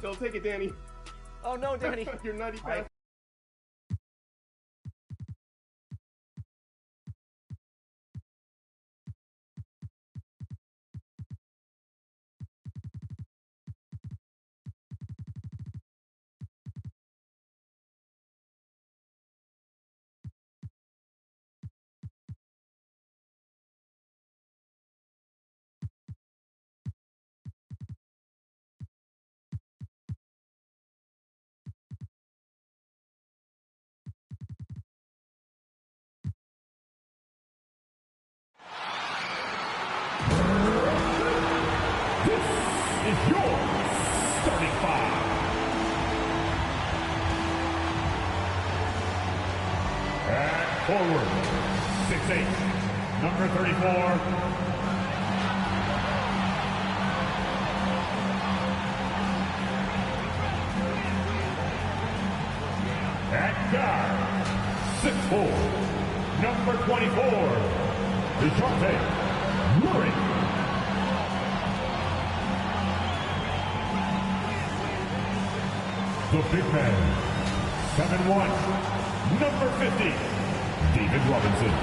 Don't take it, Danny. Oh no, Danny. You're nutty fast. Is your starting five. At forward, 6'8", number 34. At guard, 6'4", number 24, Dejounte Murray. The big man, 7'1", number 50, David Robinson.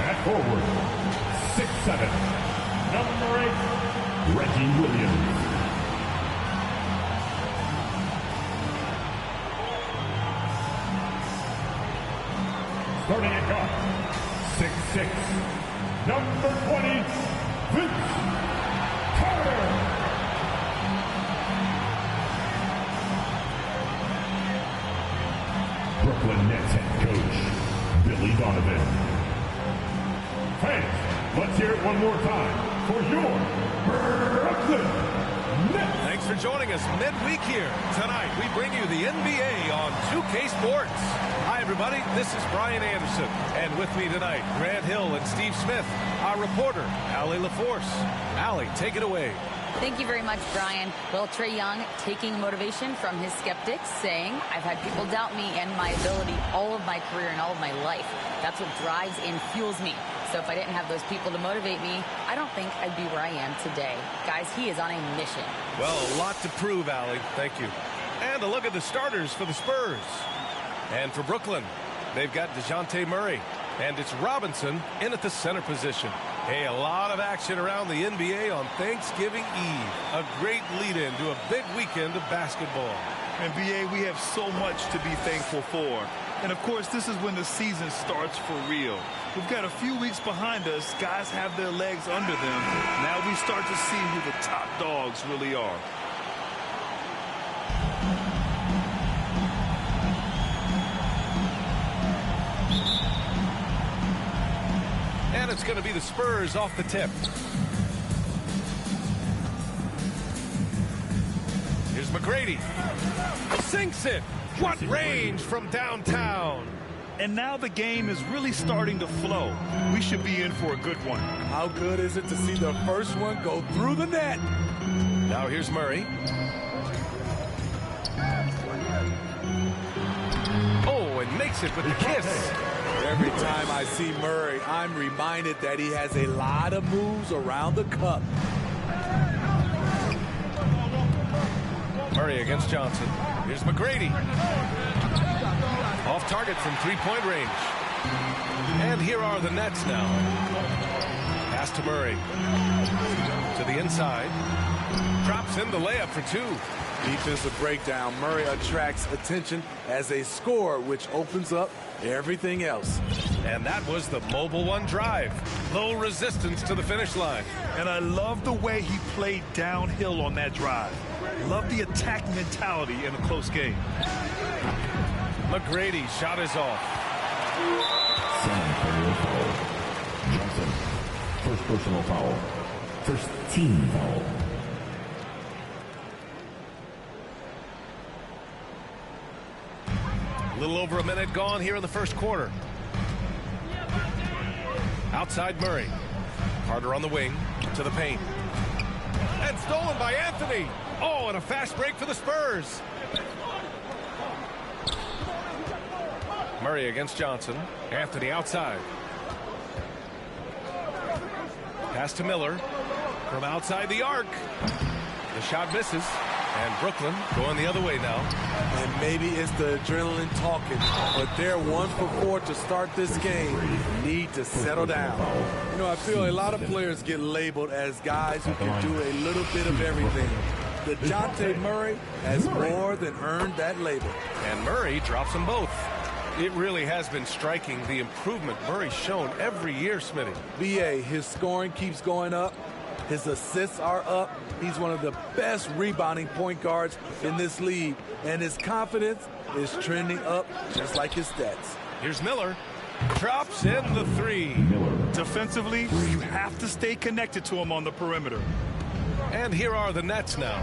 At forward, 6'7", number 8, Reggie Williams. Starting at guard, 6'6", number 20, Vince Carter. Donovan. Fans, let's hear it one more time for your Brooklyn Nets. Thanks for joining us midweek here. Tonight, we bring you the NBA on 2K Sports. Hi, everybody. This is Brian Anderson. And with me tonight, Grant Hill and Steve Smith, our reporter, Allie LaForce. Allie, take it away. Thank you very much, Brian. Well, Trae Young taking motivation from his skeptics, saying, I've had people doubt me and my ability all of my career and all of my life. That's what drives and fuels me. So if I didn't have those people to motivate me, I don't think I'd be where I am today. Guys, he is on a mission. Well, a lot to prove, Allie. Thank you. And a look at the starters for the Spurs. And for Brooklyn, they've got DeJounte Murray. And it's Robinson in at the center position. Hey, a lot of action around the NBA on Thanksgiving Eve. A great lead-in to a big weekend of basketball. NBA, we have so much to be thankful for. And, of course, this is when the season starts for real. We've got a few weeks behind us. Guys have their legs under them. Now we start to see who the top dogs really are. And it's going to be the Spurs off the tip. Here's McGrady. Sinks it. What range from downtown. And now the game is really starting to flow. We should be in for a good one. How good is it to see the first one go through the net? Now here's Murray. Oh, and makes it with the kiss. Every time I see Murray, I'm reminded that he has a lot of moves around the cup. Murray against Johnson. Here's McGrady. Off target from three-point range. And here are the Nets now. Pass to Murray. To the inside. Drops in the layup for two. Defensive breakdown. Murray attracts attention as a scorer, which opens up everything else. And that was the mobile one drive. Low resistance to the finish line. And I love the way he played downhill on that drive. Love the attack mentality in a close game. McGrady's shot is off. Johnson, first personal foul. First team foul. A little over a minute gone here in the first quarter. Outside Murray. Carter on the wing to the paint. And stolen by Anthony. Oh, and a fast break for the Spurs. Murray against Johnson. Anthony outside. Pass to Miller from outside the arc. The shot misses. And Brooklyn going the other way now. And maybe it's the adrenaline talking, but they're 1 for 4 to start this game. Need to settle down. You know, I feel a lot of players get labeled as guys who can do a little bit of everything. DeJounte Murray has more than earned that label. And Murray drops them both. It really has been striking the improvement Murray's shown every year, Smitty. BA, his scoring keeps going up. His assists are up. He's one of the best rebounding point guards in this league. And his confidence is trending up just like his stats. Here's Miller. Drops in the three. Defensively, you have to stay connected to him on the perimeter. And here are the Nets now.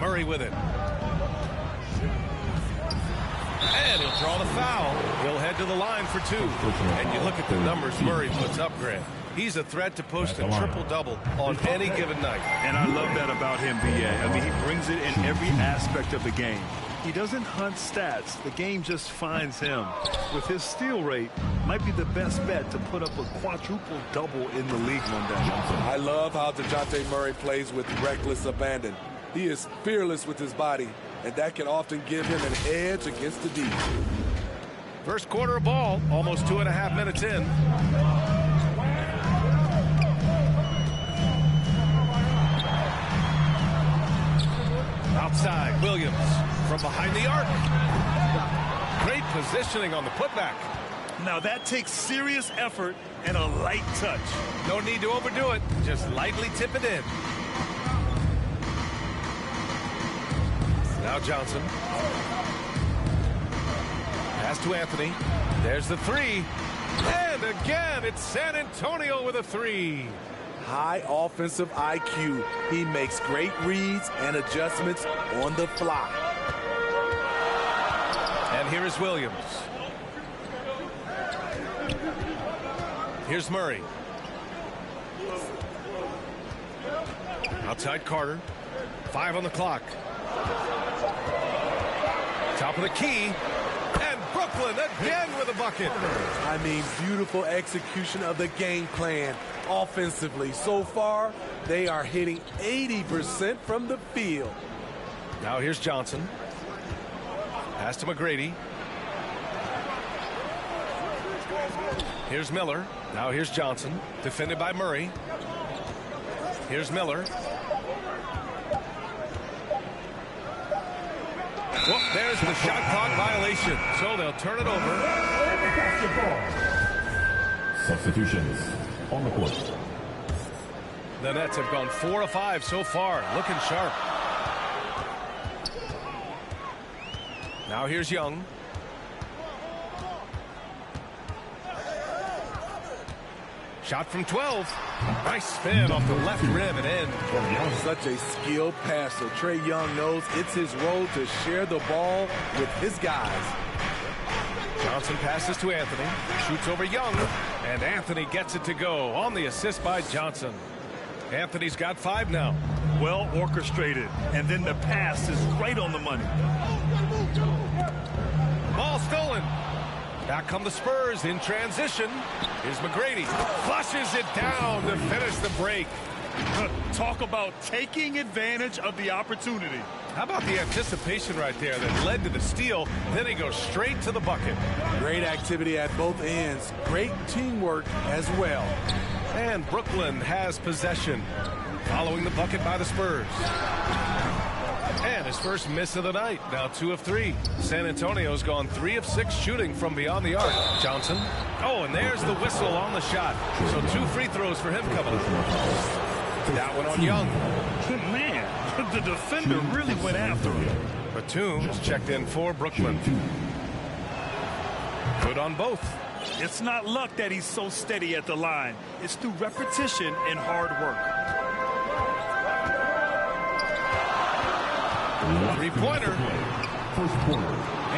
Murray with it. And he'll draw the foul. He'll head to the line for two. And you look at the numbers Murray puts up, Grant. He's a threat to post a triple-double on any given night. And I love that about him, B.A. I mean, he brings it in every aspect of the game. He doesn't hunt stats. The game just finds him. With his steal rate, might be the best bet to put up a quadruple double in the league one day. I love how DeJounte Murray plays with reckless abandon. He is fearless with his body, and that can often give him an edge against the D. First quarter of ball, almost 2.5 minutes in. Outside, Williams from behind the arc. Great positioning on the putback. Now that takes serious effort and a light touch. No need to overdo it. Just lightly tip it in. Now Johnson. Pass to Anthony. There's the three. And again, it's San Antonio with a three. High offensive IQ. He makes great reads and adjustments on the fly. And here is Williams. Here's Murray. Outside Carter. 5 on the clock. Top of the key. And Brooklyn again with a bucket. I mean, beautiful execution of the game plan offensively. So far, they are hitting 80% from the field. Now here's Johnson. Pass to McGrady. Here's Miller. Now here's Johnson. Defended by Murray. Here's Miller. Well, there's the shot clock violation. So they'll turn it over. Substitutions on the court. The Nets have gone 4 of 5 so far. Looking sharp. Now here's Young. Shot from 12. Nice spin off the left rim and in. Such a skilled passer. Trae Young knows it's his role to share the ball with his guys. Johnson passes to Anthony. Shoots over Young. And Anthony gets it to go on the assist by Johnson. Anthony's got 5 now. Well orchestrated. And then the pass is right on the money. Ball stolen. Back come the Spurs in transition. Here's McGrady. Flushes it down to finish the break. Talk about taking advantage of the opportunity. How about the anticipation right there that led to the steal? Then he goes straight to the bucket. Great activity at both ends. Great teamwork as well. And Brooklyn has possession following the bucket by the Spurs. And his first miss of the night. Now 2 of 3. San Antonio's gone 3 of 6 shooting from beyond the arc. Johnson. Oh, and there's the whistle on the shot. So 2 free throws for him coming up. That one on Young. Man, the defender really went after him. Batum's checked in for Brooklyn. Good on both. It's not luck that he's so steady at the line. It's through repetition and hard work. 3-pointer.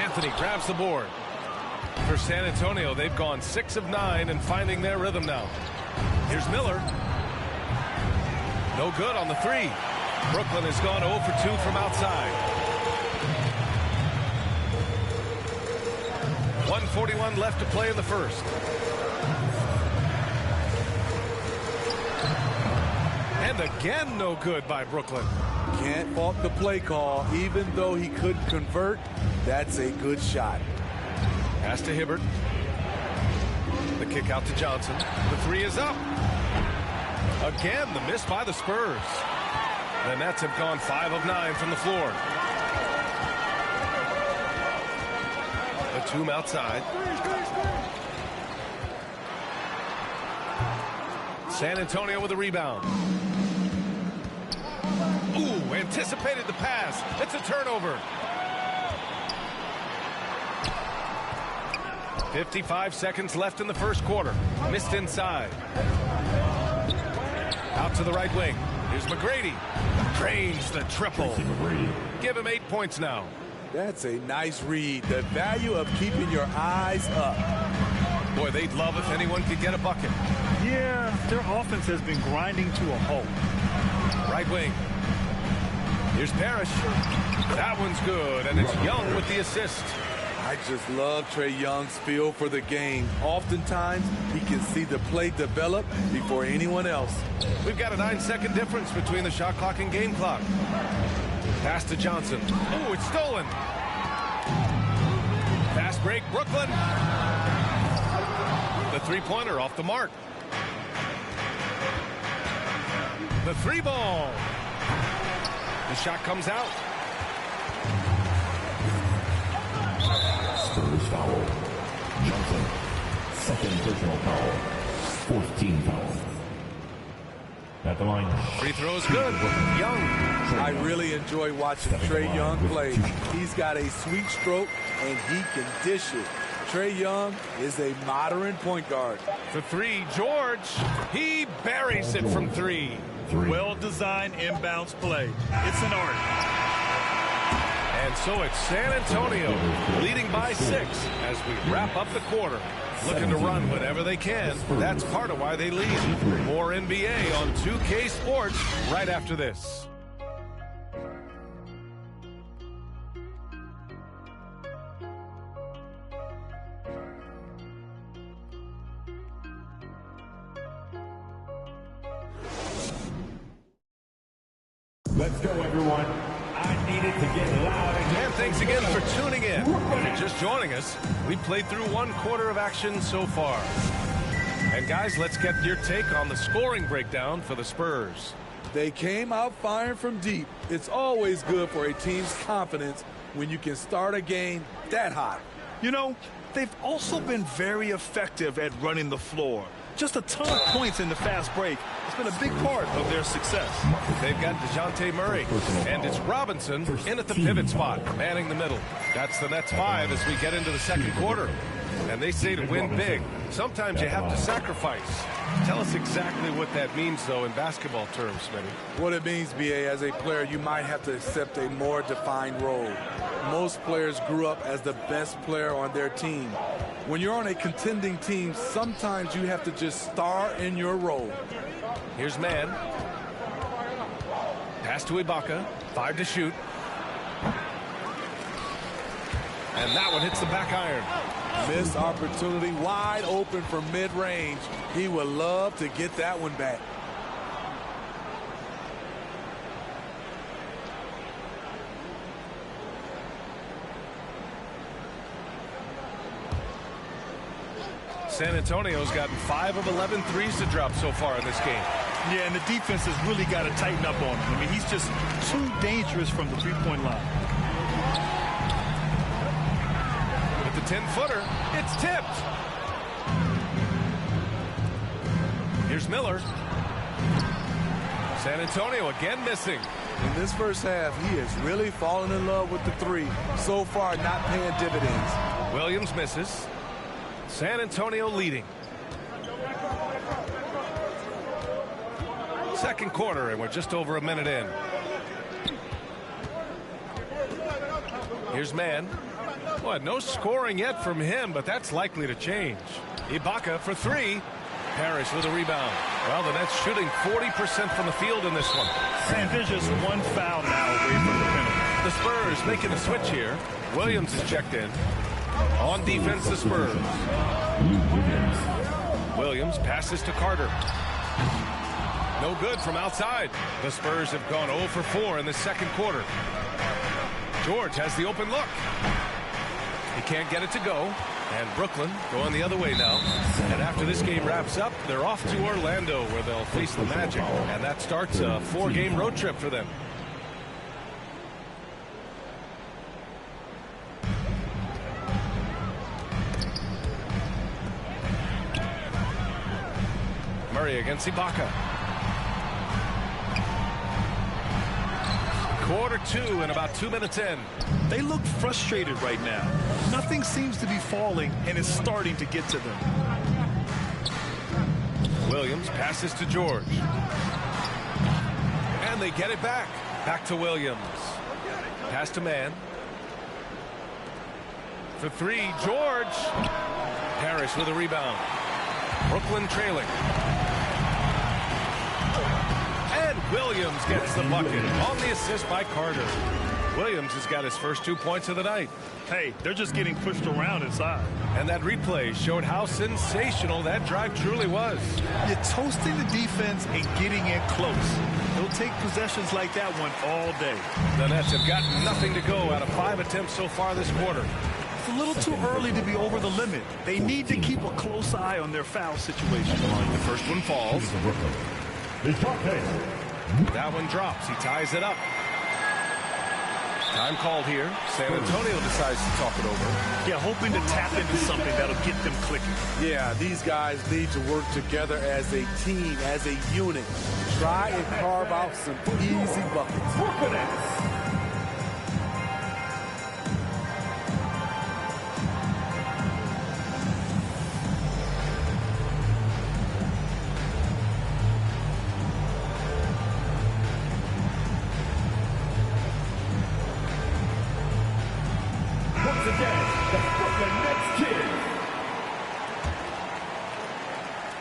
Anthony grabs the board. For San Antonio, they've gone 6 of 9 and finding their rhythm now. Here's Miller. No good on the 3. Brooklyn has gone 0 for 2 from outside. 1:41 left to play in the first. And again, no good by Brooklyn. Can't fault the play call. Even though he couldn't convert, that's a good shot. Pass to Hibbert. The kick out to Johnson. The 3 is up. Again, the miss by the Spurs. The Nets have gone 5 of 9 from the floor. Batum outside. San Antonio with a rebound. Ooh, anticipated the pass. It's a turnover. 55 seconds left in the first quarter. Missed inside. Out to the right wing. Here's McGrady. Drains the triple. Give him 8 points now. That's a nice read. The value of keeping your eyes up. Boy, they'd love if anyone could get a bucket. Yeah, their offense has been grinding to a halt. Right wing. Here's Parrish. That one's good, and it's Young with the assist. I just love Trae Young's feel for the game. Oftentimes, he can see the play develop before anyone else. We've got a 9-second difference between the shot clock and game clock. Pass to Johnson. Oh, it's stolen. Fast break, Brooklyn. The three-pointer off the mark. The three ball. The shot comes out. Spurs foul. Johnson. Second personal foul. 14 foul. At the line. Free throw is good. Young. I really enjoy watching Trae Young play. He's got a sweet stroke, and he can dish it. Trae Young is a modern point guard. For three, George. He buries it from three. Well-designed inbounds play. It's an art. And so it's San Antonio leading by 6 as we wrap up the quarter. Looking to run whatever they can. That's part of why they lead. More NBA on 2K Sports right after this. Let's go, everyone. I needed to get loud again. And thanks again for tuning in. If you're just joining us, we've played through 1 quarter of action so far. And guys, let's get your take on the scoring breakdown for the Spurs. They came out firing from deep. It's always good for a team's confidence when you can start a game that hot. You know, they've also been very effective at running the floor. Just a ton of points in the fast break. It's been a big part of their success. They've got DeJounte Murray, and it's Robinson in at the pivot spot, manning the middle. That's the Nets 5 as we get into the second quarter. And they say to win big, sometimes you have to sacrifice. Tell us exactly what that means, though, in basketball terms, Smitty. What it means, BA, as a player, you might have to accept a more defined role. Most players grew up as the best player on their team. When you're on a contending team, sometimes you have to just star in your role. Here's Man. Pass to Ibaka. 5 to shoot. And that one hits the back iron. Missed opportunity, wide open from mid-range. He would love to get that one back. San Antonio's gotten 5 of 11 threes to drop so far in this game. Yeah, and the defense has really got to tighten up on him. I mean, he's just too dangerous from the three-point line. With the 10-footer, it's tipped. Here's Miller. San Antonio again missing. In this first half, he has really fallen in love with the three. So far, not paying dividends. Williams misses. San Antonio leading. Second quarter, and we're just over a minute in. Here's Man. Boy, no scoring yet from him, but that's likely to change. Ibaka for 3. Parrish with a rebound. Well, the Nets shooting 40% from the field in this one. And there's just 1 foul now away from the penalty. The Spurs making a switch here. Williams is checked in. On defense, the Spurs. Williams passes to Carter. No good from outside. The Spurs have gone 0 for 4 in the second quarter. George has the open look. He can't get it to go. And Brooklyn going the other way now. And after this game wraps up, they're off to Orlando where they'll face the Magic. And that starts a 4-game road trip for them. Murray against Ibaka. Quarter 2 and about 2 minutes in. They look frustrated right now. Nothing seems to be falling, and it's starting to get to them. Williams passes to George. And they get it back. Back to Williams. Pass to Man. For 3, George. Parrish with a rebound. Brooklyn trailing. And Williams gets the bucket on the assist by Carter. Williams has got his first 2 points of the night. Hey, they're just getting pushed around inside. And that replay showed how sensational that drive truly was. You're toasting the defense and getting in close. They'll take possessions like that one all day. The Nets have got nothing to go out of 5 attempts so far this quarter. It's a little too early to be over the limit. They need to keep a close eye on their foul situation. The first one falls. That one drops. He ties it up. Time called here. San Antonio decides to talk it over. Yeah, hoping to tap into something that'll get them clicking. Yeah, these guys need to work together as a team, as a unit. Try and carve out some easy buckets.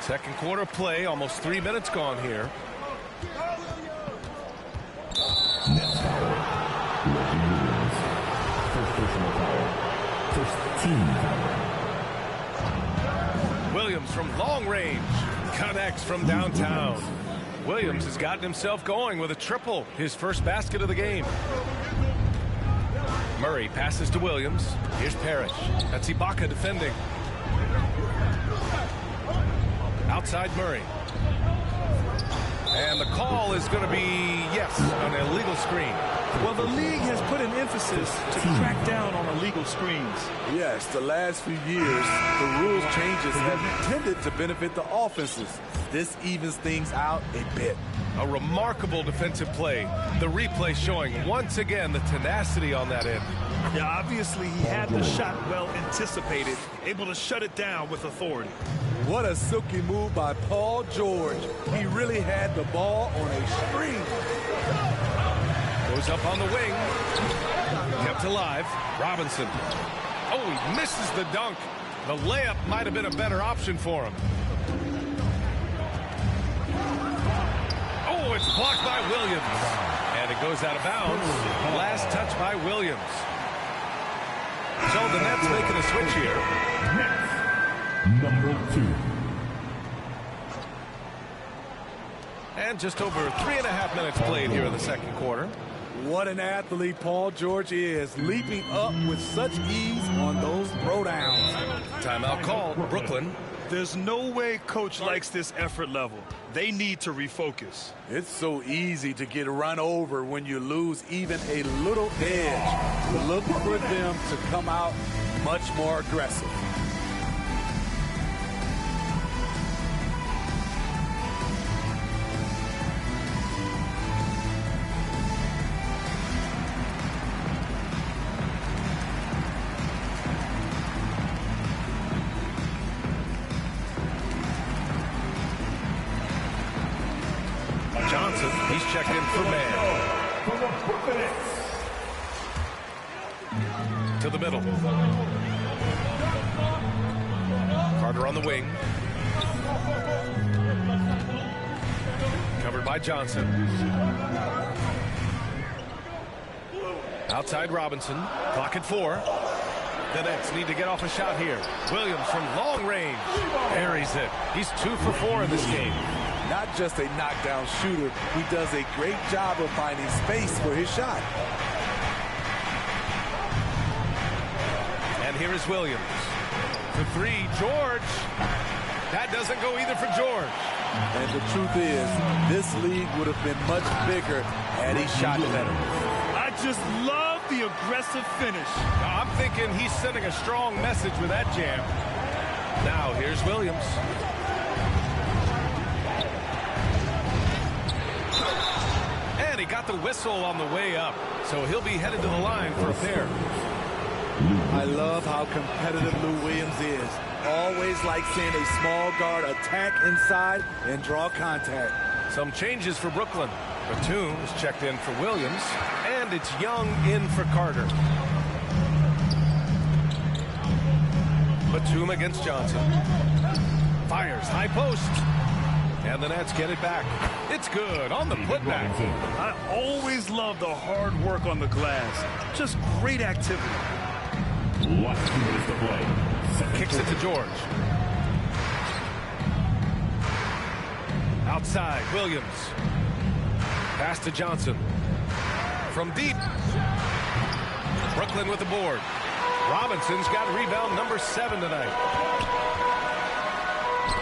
Second quarter play, almost 3 minutes gone here. Nets foul. First personal foul. First team foul. Williams from long range connects from downtown. Williams has gotten himself going with a triple, his first basket of the game. Murray passes to Williams. Here's Parrish. That's Ibaka defending. Outside Murray. And the call is going to be, yes, an illegal screen. Well, the league has put an emphasis to crack down on illegal screens. Yes, the last few years, the rules changes have tended to benefit the offenses. This evens things out a bit. A remarkable defensive play. The replay showing once again the tenacity on that end. Yeah, obviously he had the shot well anticipated, able to shut it down with authority. What a silky move by Paul George. He really had the ball on a string. Goes up on the wing. Kept alive. Robinson. Oh, he misses the dunk. The layup might have been a better option for him. Oh, it's blocked by Williams. And it goes out of bounds. Last touch by Williams. So the Nets making a switch here. Nets, number 2. And just over 3.5 minutes played here in the second quarter. What an athlete Paul George is, leaping up with such ease on those throwdowns. Timeout called. Brooklyn. There's no way coach likes this effort level. They need to refocus. It's so easy to get run over when you lose even a little edge. Look for them to come out much more aggressive. Johnson, he's checked in for man. To the middle. Carter on the wing. Covered by Johnson. Outside Robinson. Clock at 4. The Nets need to get off a shot here. Williams from long range. Buries it. He's 2 for 4 in this game. Not just a knockdown shooter, he does a great job of finding space for his shot. And here is Williams. For 3, George. That doesn't go either for George. And the truth is, this league would have been much bigger had he shot better. I just love the aggressive finish. I'm thinking he's sending a strong message with that jam. Now here's Williams. And he got the whistle on the way up, so he'll be headed to the line for a pair. I love how competitive Lou Williams is. Always like seeing a small guard attack inside and draw contact. Some changes for Brooklyn. Batum is checked in for Williams, and it's Young in for Carter. Batum against Johnson. Fires high post. And the Nets get it back. It's good on the putback. I always love the hard work on the glass. Just great activity. Last 2 minutes to play. Kicks it to George. Outside, Williams. Pass to Johnson. From deep. Brooklyn with the board. Robinson's got rebound number 7 tonight.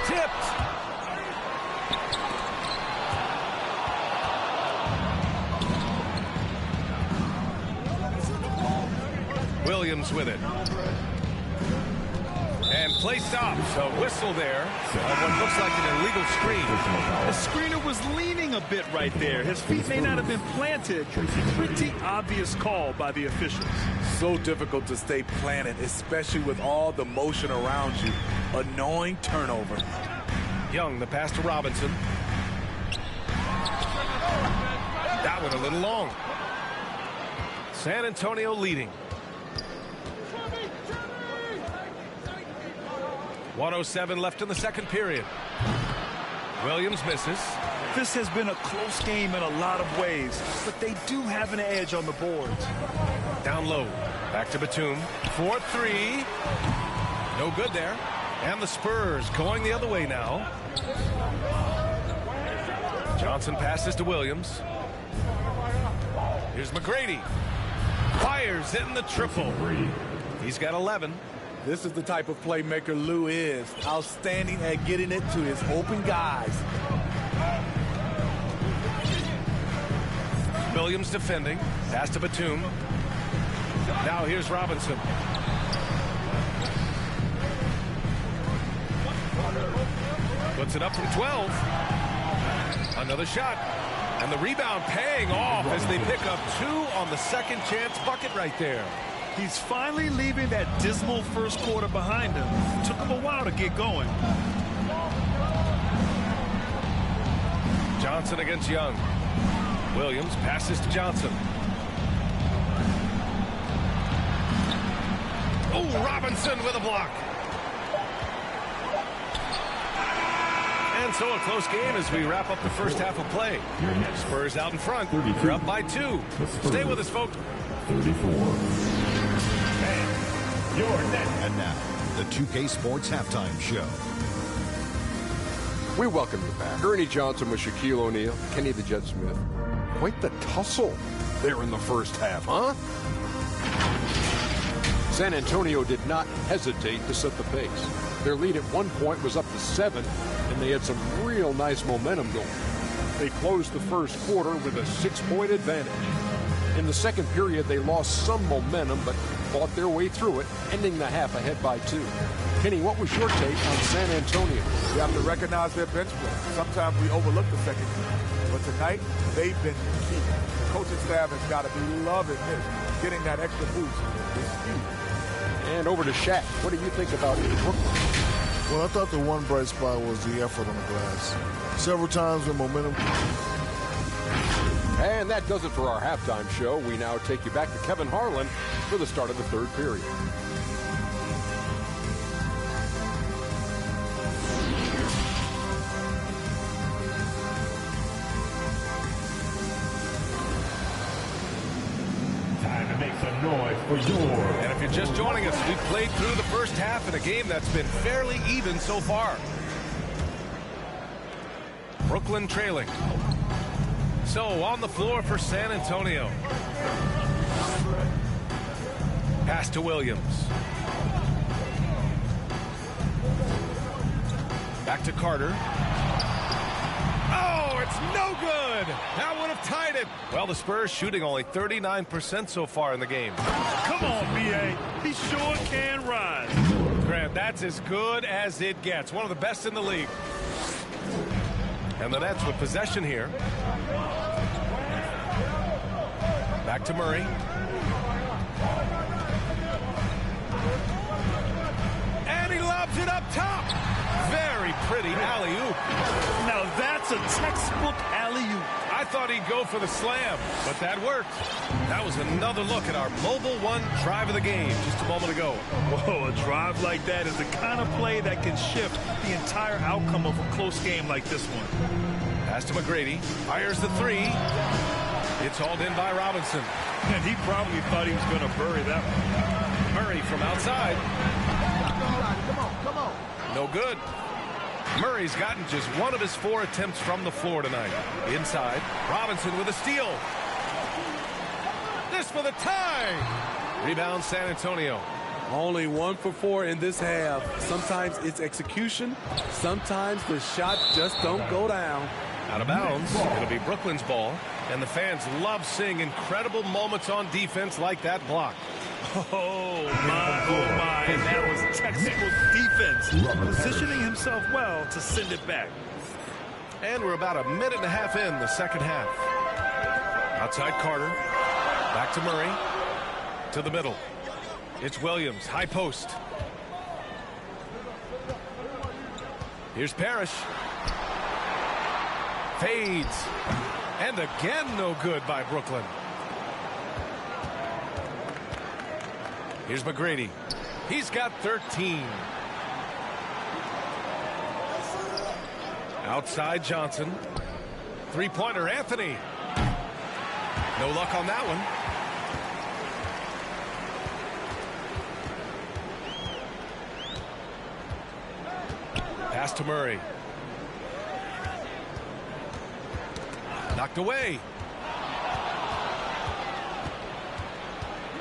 Tipped. Williams with it. And play stops. A whistle there on what looks like an illegal screen. The screener was leaning a bit right there. His feet may not have been planted. Pretty obvious call by the officials. So difficult to stay planted, especially with all the motion around you. Annoying turnover. Young, the pass to Robinson. That one a little long. San Antonio leading. 1:07 left in the second period. Williams misses. This has been a close game in a lot of ways, but they do have an edge on the boards. Down low. Back to Batum. 4-3. No good there. And the Spurs going the other way now. Johnson passes to Williams. Here's McGrady. Fires in the triple. He's got 11. This is the type of playmaker Lou is. Outstanding at getting it to his open guys. Williams defending. Pass to Batum. Now here's Robinson. Puts it up from 12. Another shot. And the rebound paying off as they pick up 2 on the second chance bucket right there. He's finally leaving that dismal first quarter behind him. Took him a while to get going. Johnson against Young. Williams passes to Johnson. Oh, Robinson with a block. And so a close game as we wrap up the first half of play. Spurs out in front. They're up by 2. Stay with us, folks. 34. And now, the 2K Sports Halftime Show. We welcome you back. Ernie Johnson with Shaquille O'Neal, Kenny the Jet Smith. Quite the tussle there in the first half, huh? San Antonio did not hesitate to set the pace. Their lead at one point was up to 7, and they had some real nice momentum going. They closed the first quarter with a 6-point advantage. In the second period, they lost some momentum, but fought their way through it, ending the half ahead by 2. Kenny, what was your take on San Antonio? You have to recognize their bench play. Sometimes we overlook the second unit, but tonight they've been key. The coaching staff has got to be loving this. Getting that extra boost is huge. And over to Shaq. What do you think about Brooklyn? Well, I thought the one bright spot was the effort on the glass. Several times when momentum. And that does it for our halftime show. We now take you back to Kevin Harlan for the start of the third period. Time to make some noise for your. And if you're just joining us, we've played through the first half in a game that's been fairly even so far. Brooklyn trailing. So on the floor for San Antonio. Pass to Williams. Back to Carter. Oh, it's no good. That would have tied it. Well, the Spurs shooting only 39% so far in the game. Come on, B.A. He sure can rise. Grant, that's as good as it gets. One of the best in the league. And the Nets with possession here. Back to Murray. And he lobs it up top. Very pretty alley-oop. Now that's a textbook alley-oop. I thought he'd go for the slam, but that worked. That was another look at our Mobile One drive of the game just a moment ago. Whoa, a drive like that is the kind of play that can shift the entire outcome of a close game like this one. Pass to McGrady. Fires the three. It's hauled in by Robinson. And he probably thought he was going to bury that one. Murray from outside. Come on. No good. Murray's gotten just one of his 4 attempts from the floor tonight. Inside, Robinson with a steal. This for the tie. Rebound San Antonio. Only 1 for 4 in this half. Sometimes it's execution. Sometimes the shots just don't go down. Out of bounds. It'll be Brooklyn's ball. And the fans love seeing incredible moments on defense like that block. Oh, my. And that was textbook defense. Positioning himself well to send it back. And we're about a minute and a half in the second half. Outside Carter. Back to Murray. To the middle. It's Williams. High post. Here's Parrish. Fades. And again, no good by Brooklyn. Here's McGrady. He's got 13. Outside Johnson. Three-pointer Anthony. No luck on that one. Pass to Murray. Knocked away.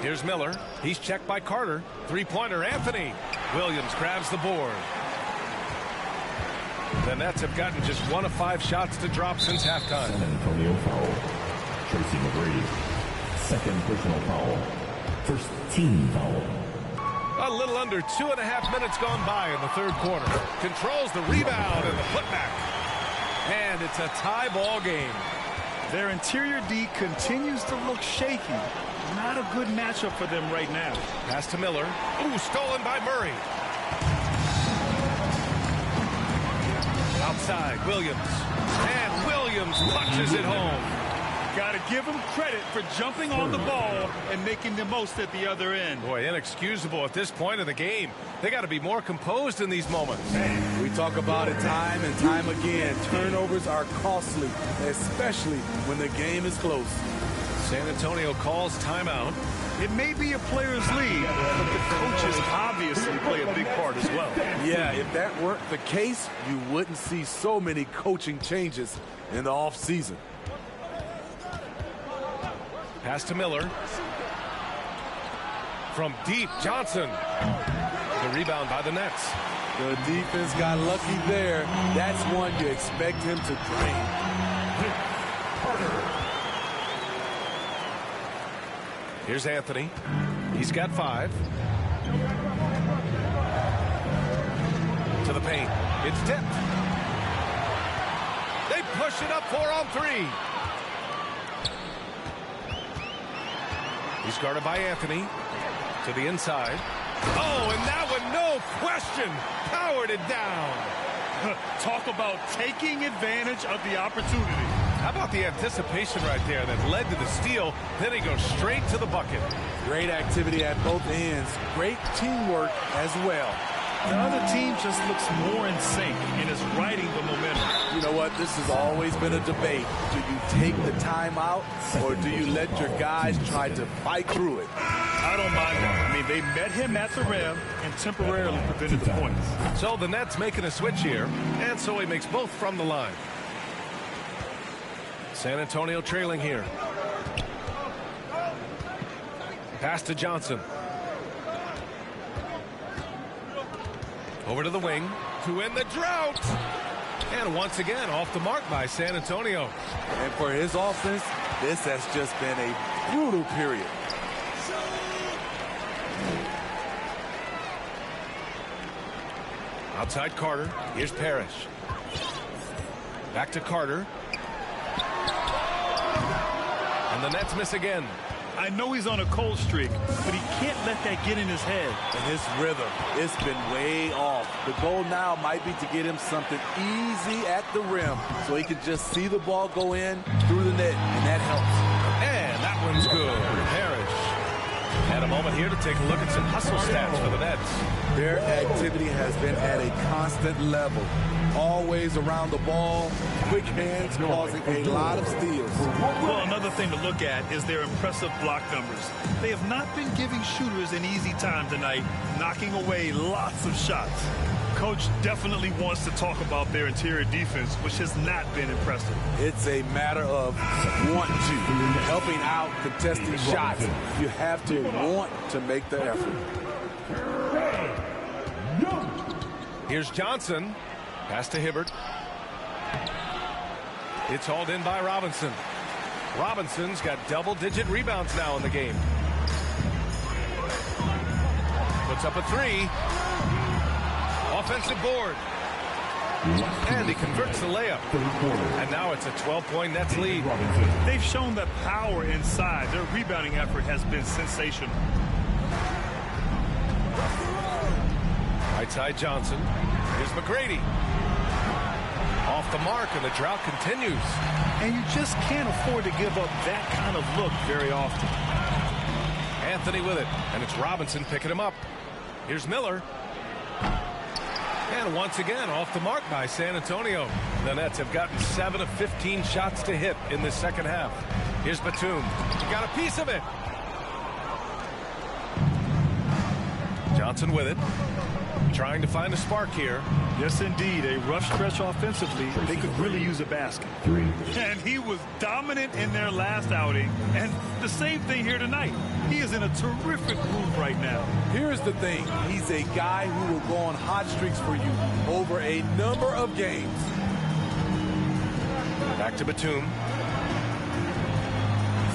Here's Miller. He's checked by Carter. Three-pointer Anthony. Williams grabs the board. The Nets have gotten just 1 of 5 shots to drop since halftime. San Antonio foul. Tracy McGrady. Second personal foul. First team foul. A little under 2.5 minutes gone by in the third quarter. Controls the rebound and the putback. And it's a tie ball game. Their interior D continues to look shaky. Not a good matchup for them right now. Pass to Miller. Ooh, stolen by Murray. Outside, Williams. And Williams punches it home. Got to give him credit for jumping on the ball and making the most at the other end. Boy, inexcusable at this point of the game. They got to be more composed in these moments. We talk about it time and time again. Turnovers are costly, especially when the game is close. San Antonio calls timeout. It may be a player's league, but the coaches obviously play a big part as well. Yeah, if that weren't the case, you wouldn't see so many coaching changes in the offseason. Pass to Miller. From deep, Johnson. The rebound by the Nets. The defense got lucky there. That's one you expect him to drain. Here's Anthony. He's got 5. To the paint. It's tipped. They push it up 4 on 3. He's guarded by Anthony. To the inside. Oh, and that one, no question, powered it down. Talk about taking advantage of the opportunity. How about the anticipation right there that led to the steal? Then he goes straight to the bucket. Great activity at both ends. Great teamwork as well. The other team just looks more in sync and is riding the momentum. You know what? This has always been a debate. Do you take the timeout or do you let your guys try to fight through it? I don't mind that. I mean, they met him at the rim and temporarily prevented the points. So the Nets making a switch here, and so he makes both from the line. San Antonio trailing here. Pass to Johnson. Over to the wing to end the drought. And once again, off the mark by San Antonio. And for his offense, this has just been a brutal period. Outside Carter. Here's Parrish. Back to Carter. And the Nets miss again. I know he's on a cold streak, but he can't let that get in his head. And his rhythm, it's been way off. The goal now might be to get him something easy at the rim so he can just see the ball go in through the net, and that helps. And that one's good. Parrish. And a moment here to take a look at some hustle stats for the Nets. Their activity has been at a constant level. Always around the ball, quick hands causing a lot of steals. Well, another thing to look at is their impressive block numbers. They have not been giving shooters an easy time tonight, knocking away lots of shots. Coach definitely wants to talk about their interior defense, which has not been impressive. It's a matter of want to, helping out contesting shots. You have to want to make the effort. Here's Johnson. Pass to Hibbert. It's hauled in by Robinson. Robinson's got double-digit rebounds now in the game. Puts up a three. Offensive board. And he converts the layup. And now it's a 12-point Nets lead. They've shown that power inside. Their rebounding effort has been sensational. Right side Johnson. Here's McGrady. Off the mark, and the drought continues. And you just can't afford to give up that kind of look very often. Anthony with it, and it's Robinson picking him up. Here's Miller. And once again, off the mark by San Antonio. The Nets have gotten 7 of 15 shots to hit in this second half. Here's Batum. Got a piece of it. Johnson with it. Trying to find a spark here. Yes, indeed. A rough stretch offensively. They could really use a basket. And he was dominant in their last outing. And the same thing here tonight. He is in a terrific move right now. Here's the thing. He's a guy who will go on hot streaks for you over a number of games. Back to Batum.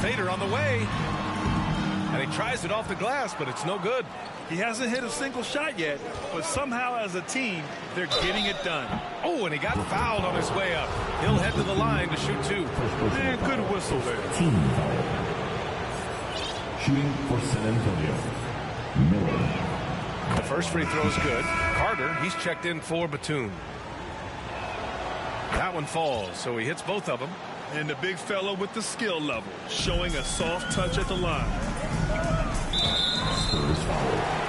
Fader on the way. And he tries it off the glass, but it's no good. He hasn't hit a single shot yet, but somehow as a team, they're getting it done. Oh, and he got fouled on his way up. He'll head to the line to shoot two. And good whistle there. Team foul. Shooting for San Antonio, Miller. The first free throw is good. Carter, he's checked in for Batum. That one falls, so he hits both of them. And the big fella with the skill level, showing a soft touch at the line. Spurs foul.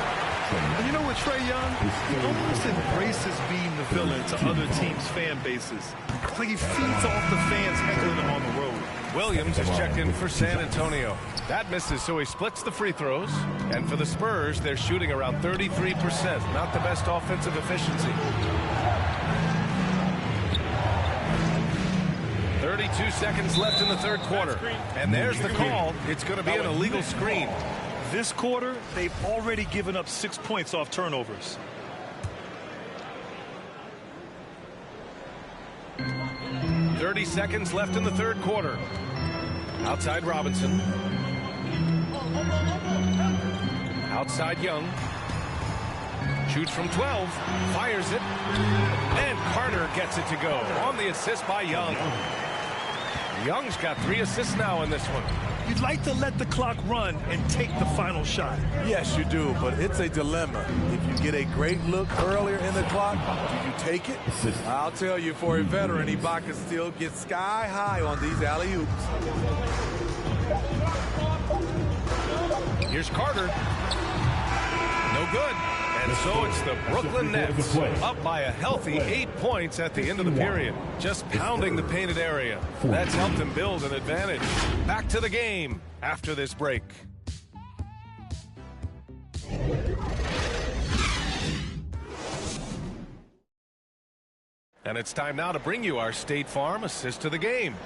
And you know what, Trae Young? He almost embraces being the villain to other teams' fan bases. It's like he feeds off the fans heckling him on the road. Williams is checked in for San Antonio. That misses, so he splits the free throws. And for the Spurs, they're shooting around 33%. Not the best offensive efficiency. 32 seconds left in the third quarter. And there's the call. It's going to be an illegal screen. This quarter, they've already given up 6 points off turnovers. .30 seconds left in the third quarter. Outside Robinson. Outside Young. Shoots from 12. Fires it. And Carter gets it to go. On the assist by Young. Young's got 3 assists now in this one. You'd like to let the clock run and take the final shot. Yes, you do, but it's a dilemma. If you get a great look earlier in the clock, do you take it? I'll tell you, for a veteran, Ibaka still gets sky high on these alley-oops. Here's Carter. No good. And so it's the Brooklyn Nets up by a healthy 8 points at the end of the period. Just pounding the painted area. That's helped them build an advantage. Back to the game after this break. And it's time now to bring you our State Farm assist to the game.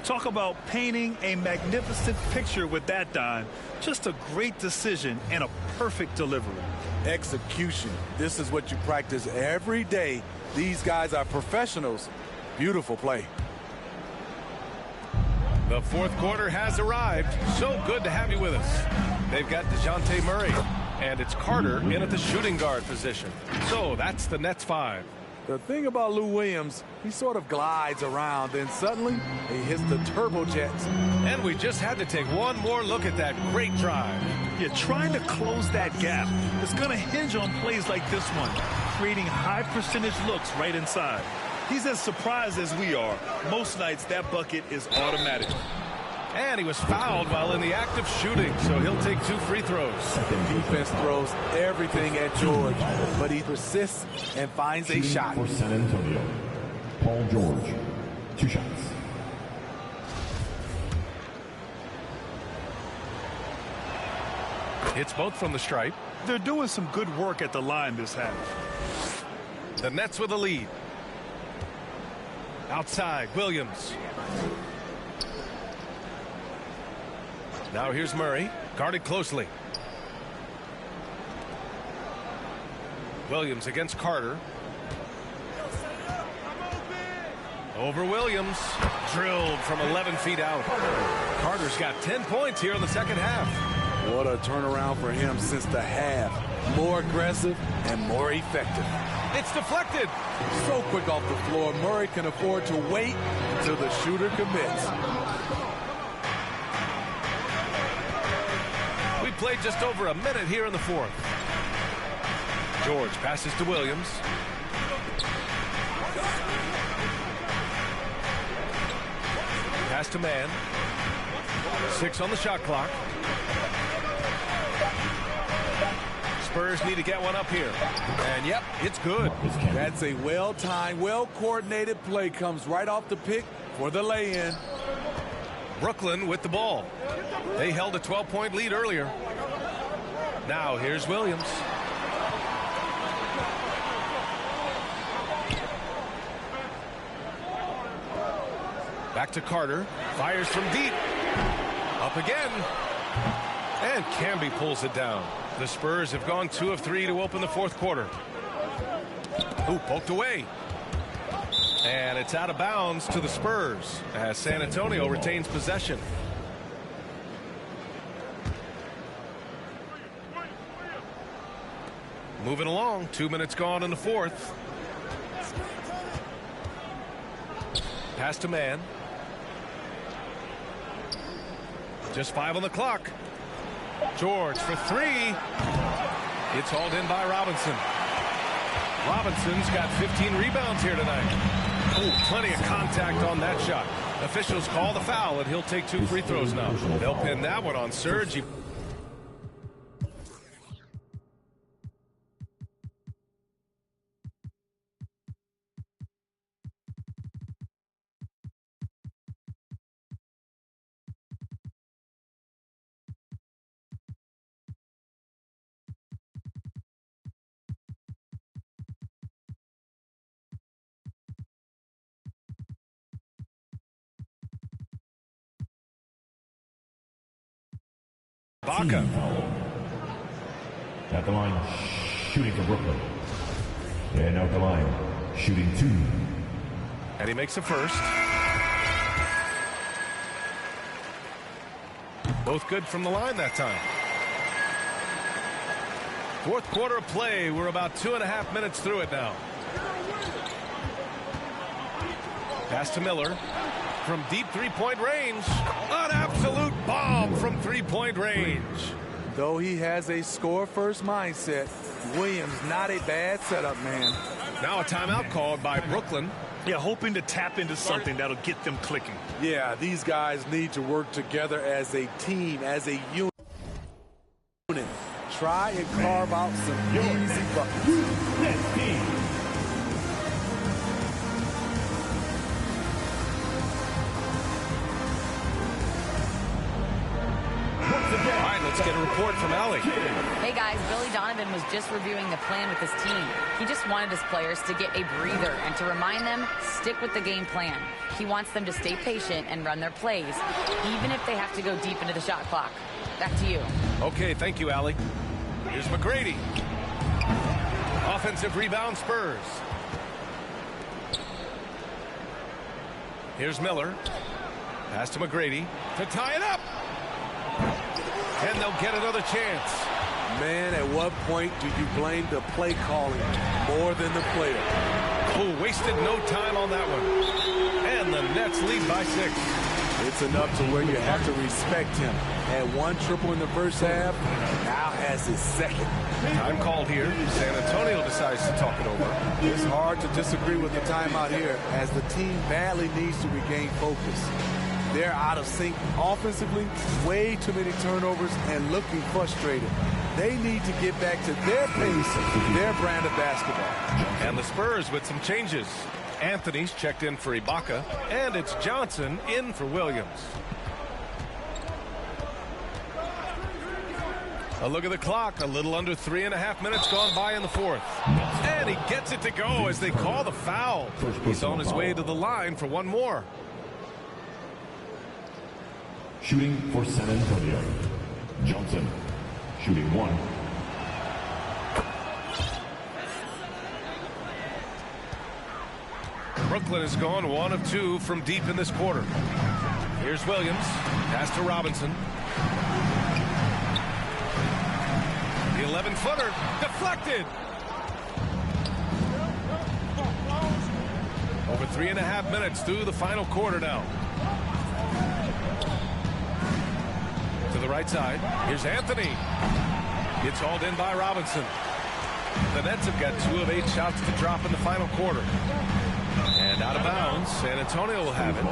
Talk about painting a magnificent picture with that dime. Just a great decision and a perfect delivery. Execution. This is what you practice every day. These guys are professionals. Beautiful play. The fourth quarter has arrived. So good to have you with us. They've got DeJounte Murray, and it's Carter in at the shooting guard position. So that's the Nets 5. The thing about Lou Williams, he sort of glides around, then suddenly he hits the turbojets. And we just had to take one more look at that great drive. Yeah, trying to close that gap is going to hinge on plays like this one, creating high percentage looks right inside. He's as surprised as we are. Most nights that bucket is automatic. And he was fouled while in the act of shooting, so he'll take 2 free throws. Defense throws everything at George, but he persists and finds a shot. For San Antonio, Paul George, 2 shots. Hits both from the stripe. They're doing some good work at the line this half. The Nets with a lead. Outside, Williams. Now here's Murray, guarded closely. Williams against Carter. Over Williams. Drilled from 11 feet out. Carter's got 10 points here in the second half. What a turnaround for him since the half. More aggressive and more effective. It's deflected. So quick off the floor, Murray can afford to wait until the shooter commits. We played just over a minute here in the fourth. George passes to Williams. Pass to Mann. 6 on the shot clock. Spurs need to get one up here. And yep, it's good. That's a well-timed, well-coordinated play. Comes right off the pick for the lay-in. Brooklyn with the ball. They held a 12-point lead earlier. Now here's Williams. Back to Carter. Fires from deep. Up again. And Camby pulls it down. The Spurs have gone 2 of 3 to open the fourth quarter. Ooh, poked away. And it's out of bounds to the Spurs as San Antonio retains possession. Moving along, 2 minutes gone in the fourth. Pass to Mann. Just 5 on the clock. George for 3. It's hauled in by Robinson. Robinson's got 15 rebounds here tonight. Oh, plenty of contact on that shot. Officials call the foul, and he'll take 2 free throws now. They'll pin that one on Serge. Team foul. At the line, shooting for Brooklyn. And out the line, shooting 2. And he makes the first. Both good from the line that time. Fourth quarter of play. We're about 2.5 minutes through it now. Pass to Miller. From deep 3-point range. An absolute bomb from 3-point range. Though he has a score-first mindset, Williams not a bad setup man. Now a timeout called by Brooklyn. Yeah, hoping to tap into something that'll get them clicking. Yeah, these guys need to work together as a team, as a unit. Try and carve out some easy buckets. Let's get a report from Allie. Hey guys, Billy Donovan was just reviewing the plan with his team. He just wanted his players to get a breather and to remind them, stick with the game plan. He wants them to stay patient and run their plays, even if they have to go deep into the shot clock. Back to you. Okay, thank you, Allie. Here's McGrady. Offensive rebound, Spurs. Here's Miller. Pass to McGrady to tie it up. And they'll get another chance. Man, at what point do you blame the play calling more than the player? Oh, wasted no time on that one. And the Nets lead by 6. It's enough to where you have to respect him. Had 1 triple in the first half, now has his second. Time called here. San Antonio decides to talk it over. It's hard to disagree with the timeout here, as the team badly needs to regain focus. They're out of sync offensively, way too many turnovers, and looking frustrated. They need to get back to their pace, their brand of basketball. And the Spurs with some changes. Anthony's checked in for Ibaka, and it's Johnson in for Williams. A look at the clock. A little under 3.5 minutes gone by in the fourth. And he gets it to go as they call the foul. He's on his way to the line for one more. Shooting for San Antonio. Johnson. Shooting 1. Brooklyn has gone 1 of 2 from deep in this quarter. Here's Williams. Pass to Robinson. The 11-footer deflected. Over 3.5 minutes through the final quarter now. To the right side. Here's Anthony. It's hauled in by Robinson. The Nets have got 2 of 8 shots to drop in the final quarter. And out of bounds, San Antonio will have it.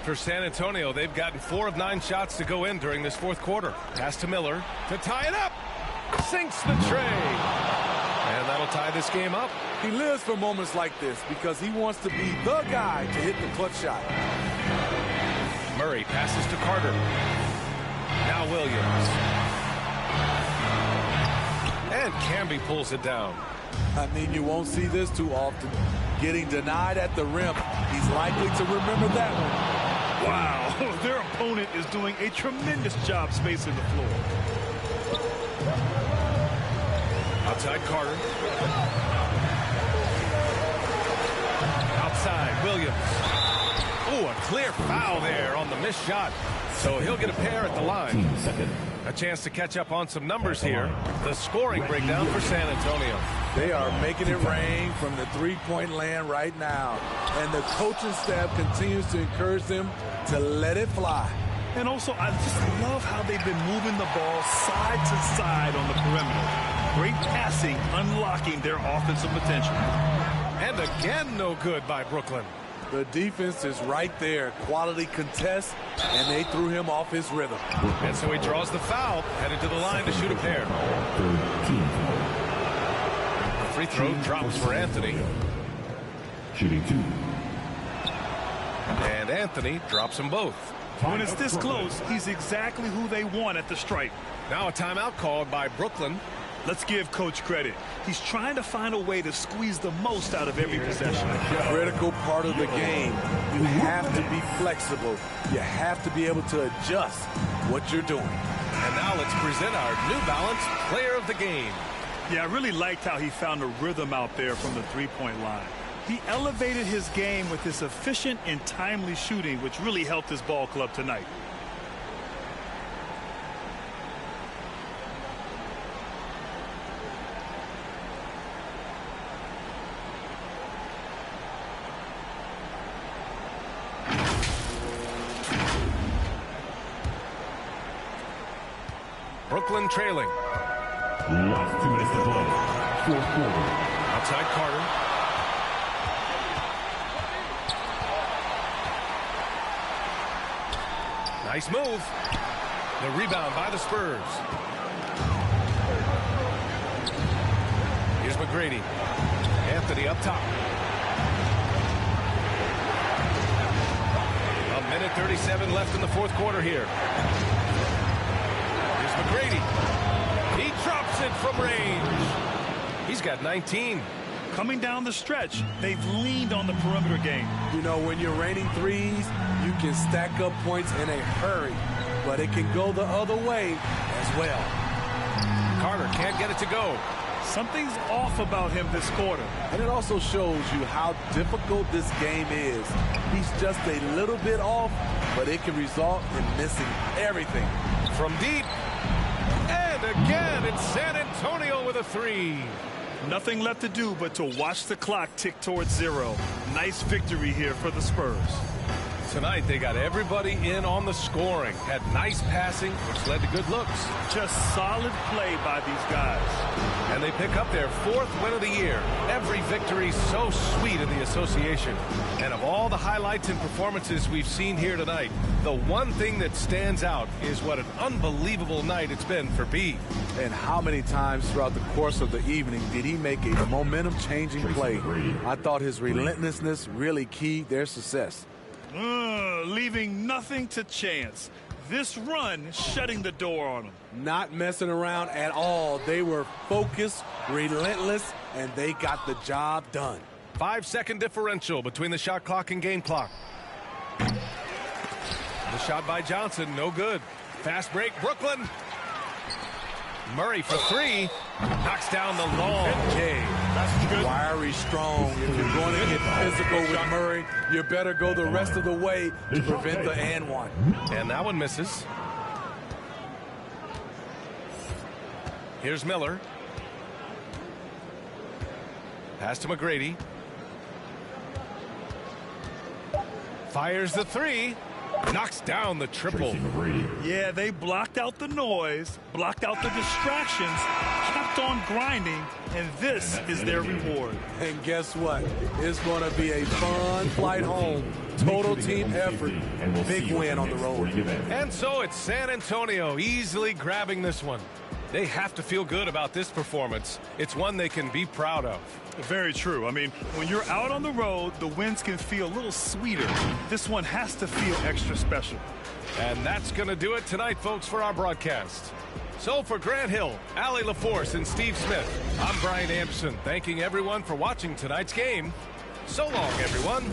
For San Antonio, they've gotten 4 of 9 shots to go in during this fourth quarter. Pass to Miller to tie it up. Sinks the tray. And that'll tie this game up. He lives for moments like this because he wants to be the guy to hit the clutch shot. Murray passes to Carter. Now Williams. And Camby pulls it down. I mean, you won't see this too often. Getting denied at the rim. He's likely to remember that one. Wow, their opponent is doing a tremendous job spacing the floor. Outside Carter. Outside Williams. Oh, a clear foul there on the missed shot. So he'll get a pair at the line. A chance to catch up on some numbers here. The scoring breakdown for San Antonio. They are making it rain from the three-point land right now. And the coaching staff continues to encourage them to let it fly. And also, I just love how they've been moving the ball side to side on the perimeter. Great passing, unlocking their offensive potential. And again, no good by Brooklyn. The defense is right there. Quality contest, and they threw him off his rhythm. And so he draws the foul, headed to the line to shoot a pair. The free throw drops for Anthony. Shooting 2. And Anthony drops them both. When it's this close, he's exactly who they want at the stripe. Now a timeout called by Brooklyn. Let's give Coach credit. He's trying to find a way to squeeze the most out of every possession. Critical part of the game. You have to be flexible. You have to be able to adjust what you're doing. And now let's present our New Balance Player of the Game. Yeah, I really liked how he found a rhythm out there from the three-point line. He elevated his game with his efficient and timely shooting, which really helped his ball club tonight. Brooklyn trailing. Last 2 minutes to play. Fourth quarter. Outside Carter. Nice move. The rebound by the Spurs. Here's McGrady. Anthony up top. A minute 37 left in the fourth quarter here. Here's McGrady. He drops it from range. He's got 19. Coming down the stretch, they've leaned on the perimeter game. You know, when you're raining threes, you can stack up points in a hurry, but it can go the other way as well. Carter can't get it to go. Something's off about him this quarter. And it also shows you how difficult this game is. He's just a little bit off, but it can result in missing everything. from deep. And again, it's San Antonio with a three. Nothing left to do but to watch the clock tick towards 0. Nice victory here for the Spurs. Tonight, they got everybody in on the scoring. Had nice passing, which led to good looks. Just solid play by these guys. And they pick up their 4th win of the year. Every victory so sweet in the association. And of all the highlights and performances we've seen here tonight, the one thing that stands out is what an unbelievable night it's been for B. And how many times throughout the course of the evening did he make a momentum-changing play? I thought his relentlessness really keyed their success. Leaving nothing to chance. This run shutting the door on them. Not messing around at all. They were focused, relentless, and they got the job done. 5-second differential between the shot clock and game clock. The shot by Johnson, no good. Fast break, Brooklyn. Murray for three. Knocks down the long J. That's good. Wiry, strong. If you're going to get physical with Murray, you better go the rest of the way to prevent the and one. And that one misses. Here's Miller. Pass to McGrady. Fires the three. Knocks down the triple. Yeah, they blocked out the noise, blocked out the distractions, kept on grinding, and this is their reward. And guess what? It's going to be a fun flight home. Total team effort. Big win on the road. And so it's San Antonio easily grabbing this one. They have to feel good about this performance. It's one they can be proud of. Very true. I mean, when you're out on the road, the wins can feel a little sweeter. This one has to feel extra special. And that's going to do it tonight, folks, for our broadcast. So for Grant Hill, Allie LaForce, and Steve Smith, I'm Brian Anderson, thanking everyone for watching tonight's game. So long, everyone.